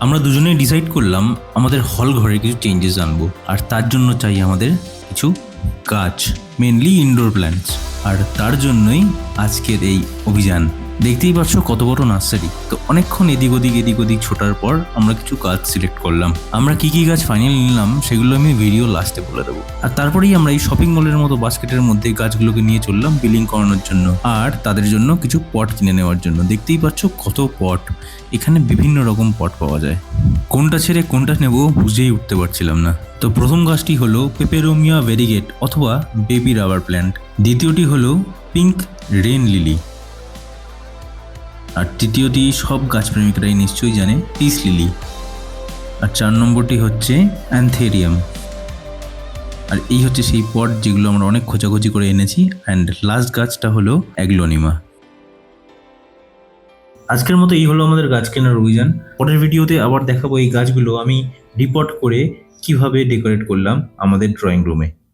আমরা দুজনেই ডিসাইড করলাম আমাদের হল ঘরে কিছু চেঞ্জেস আনবো, আর তার জন্য চাই আমাদের কিছু গাছ, মেনলি ইনডোর প্ল্যান্টস। আর তার জন্যই আজকের এই অভিযান। দেখতেই পাচ্ছ কত বড় নার্সারি। তো অনেকক্ষণ এদিক ওদিক ছোটার পর আমরা কিছু গাছ সিলেক্ট করলাম। আমরা কি কি গাছ ফাইনাল নিলাম সেগুলো আমি ভিডিও লাস্টে বলে দেবো। আর তারপরেই আমরা এই শপিং মলের মতো বাস্কেটের মধ্যে গাছগুলোকে নিয়ে চললাম বিলিং করানোর জন্য, আর তাদের জন্য কিছু পট কিনে নেওয়ার জন্য। দেখতেই পাচ্ছ কত পট, এখানে বিভিন্ন রকম পট পাওয়া যায়। কোনটা ছেড়ে কোনটা নেব বুঝেই উঠতে পারছিলাম না। তো প্রথম গাছটি হলো পেপেরোমিয়া ভেরিগেট অথবা বেবি রাবার প্ল্যান্ট, দ্বিতীয়টি হলো পিঙ্ক রেন লিলি, আর তৃতীয়টি সব গাছপ্রেমিকরাই নিশ্চয়ই জানে পিস লিলি, আর 4 নম্বরটি হচ্ছে অ্যান্থেরিয়াম। আর এই হচ্ছে সেই পট যেগুলো আমরা অনেক খোঁজাখুঁজি করে এনেছি। অ্যান্ড লাস্ট গাছটা হলো অ্যাগ্লোনিমা। আজকের মতো এই হলো আমাদের গাছ কেনার অভিযান। পরের ভিডিওতে আবার দেখাবো এই গাছগুলো আমি রিপোর্ট করে কিভাবে ডেকোরেট করলাম আমাদের ড্রয়িং রুমে।